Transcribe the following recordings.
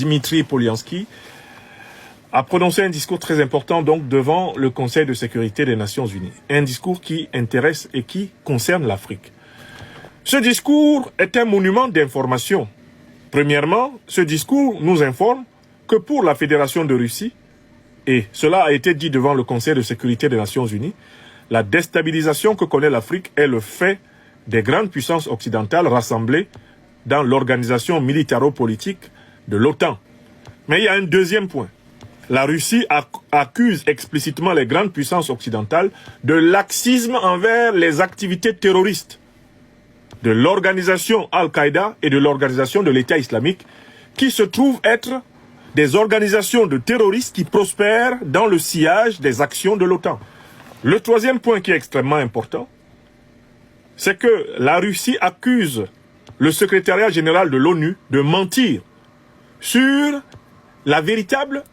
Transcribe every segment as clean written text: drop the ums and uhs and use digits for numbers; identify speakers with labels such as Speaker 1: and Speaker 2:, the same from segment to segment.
Speaker 1: Dimitri Polyanski a prononcé un discours très important donc devant le Conseil de sécurité des Nations Unies. Un discours qui intéresse et qui concerne l'Afrique. Ce discours est un monument d'information. Premièrement, ce discours nous informe que pour la Fédération de Russie, et cela a été dit devant le Conseil de sécurité des Nations Unies, la déstabilisation que connaît l'Afrique est le fait des grandes puissances occidentales rassemblées dans l'organisation militaro-politique de l'OTAN. Mais il y a un deuxième point. La Russie accuse explicitement les grandes puissances occidentales de laxisme envers les activités terroristes de l'organisation Al-Qaïda et de l'organisation de l'État islamique, qui se trouvent être des organisations de terroristes qui prospèrent dans le sillage des actions de l'OTAN. Le troisième point qui est extrêmement important, c'est que la Russie accuse le secrétariat général de l'ONU de mentir sur la véritable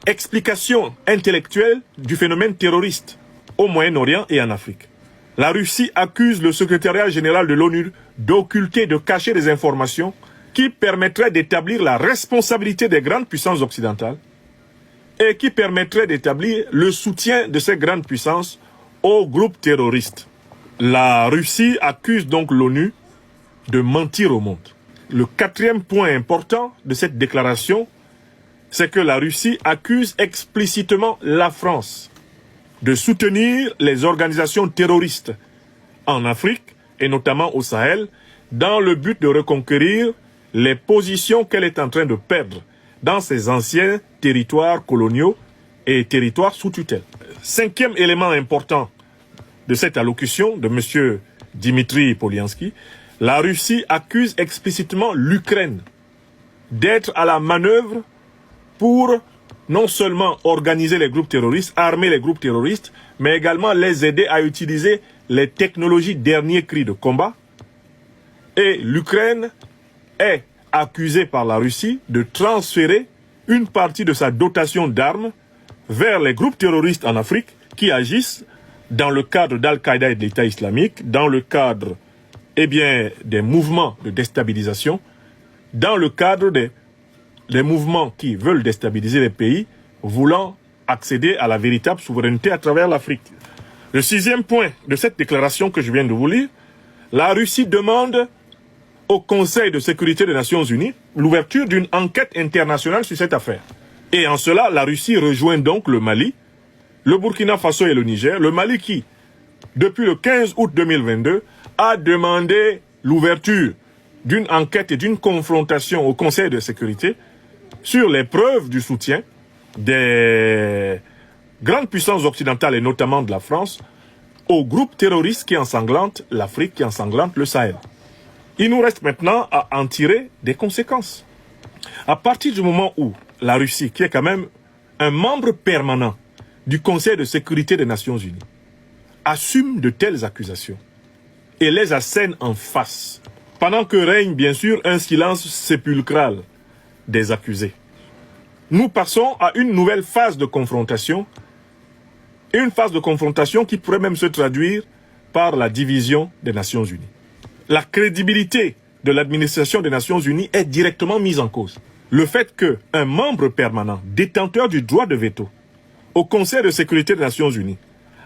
Speaker 1: explication intellectuelle du phénomène terroriste au Moyen-Orient et en Afrique. La Russie accuse le secrétariat général de l'ONU d'occulter, de cacher des informations qui permettraient d'établir la responsabilité des grandes puissances occidentales et qui permettraient d'établir le soutien de ces grandes puissances aux groupes terroristes. La Russie accuse donc l'ONU de mentir au monde. Le quatrième point important de cette déclaration, c'est que la Russie accuse explicitement la France de soutenir les organisations terroristes en Afrique et notamment au Sahel dans le but de reconquérir les positions qu'elle est en train de perdre dans ses anciens territoires coloniaux et territoires sous tutelle. Cinquième élément important de cette allocution de M. Dimitri Polyanski, la Russie accuse explicitement l'Ukraine d'être à la manœuvre pour non seulement organiser les groupes terroristes, armer les groupes terroristes, mais également les aider à utiliser les technologies dernier cri de combat. Et l'Ukraine est accusée par la Russie de transférer une partie de sa dotation d'armes vers les groupes terroristes en Afrique qui agissent dans le cadre d'Al-Qaïda et de l'État islamique, dans le cadre des mouvements de déstabilisation, dans le cadre des mouvements qui veulent déstabiliser les pays, voulant accéder à la véritable souveraineté à travers l'Afrique. Le sixième point de cette déclaration que je viens de vous lire, la Russie demande au Conseil de sécurité des Nations Unies l'ouverture d'une enquête internationale sur cette affaire. Et en cela, la Russie rejoint donc le Mali, le Burkina Faso et le Niger. Le Mali qui, depuis le 15 août 2022, a demandé l'ouverture d'une enquête et d'une confrontation au Conseil de sécurité sur les preuves du soutien des grandes puissances occidentales et notamment de la France aux groupes terroristes qui ensanglantent l'Afrique, qui ensanglantent le Sahel. Il nous reste maintenant à en tirer des conséquences. À partir du moment où la Russie, qui est quand même un membre permanent du Conseil de sécurité des Nations Unies, assume de telles accusations et les assène en face, pendant que règne bien sûr un silence sépulcral des accusés, nous passons à une nouvelle phase de confrontation, une phase de confrontation qui pourrait même se traduire par la division des Nations Unies. La crédibilité de l'administration des Nations Unies est directement mise en cause. Le fait qu'un membre permanent, détenteur du droit de veto au Conseil de sécurité des Nations Unies,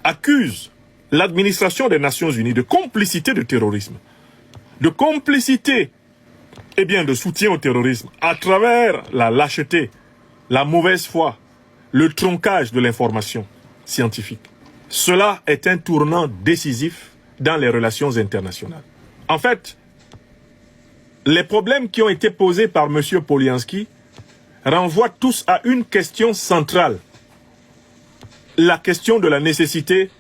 Speaker 1: accuse l'administration des Nations Unies de complicité de terrorisme, de complicité de soutien au terrorisme à travers la lâcheté, la mauvaise foi, le troncage de l'information scientifique. Cela est un tournant décisif dans les relations internationales. En fait, les problèmes qui ont été posés par M. Polyanski renvoient tous à une question centrale. La question de la nécessité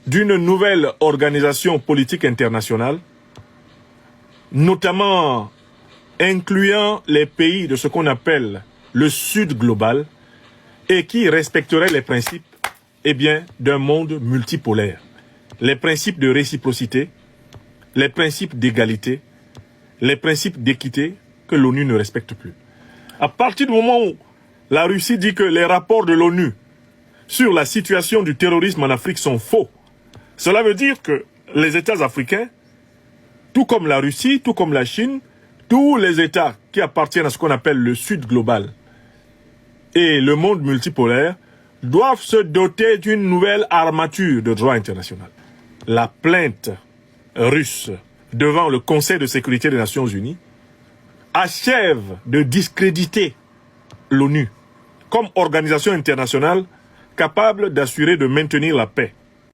Speaker 1: d'une nouvelle organisation politique internationale, notamment incluant les pays de ce qu'on appelle le Sud global et qui respecterait les principes d'un monde multipolaire. Les principes de réciprocité, les principes d'égalité, les principes d'équité que l'ONU ne respecte plus. À partir du moment où la Russie dit que les rapports de l'ONU sur la situation du terrorisme en Afrique sont faux, cela veut dire que les États africains, tout comme la Russie, tout comme la Chine, tous les États qui appartiennent à ce qu'on appelle le Sud global et le monde multipolaire doivent se doter d'une nouvelle armature de droit international. La plainte russe devant le Conseil de sécurité des Nations Unies achève de discréditer l'ONU comme organisation internationale capable d'assurer de maintenir la paix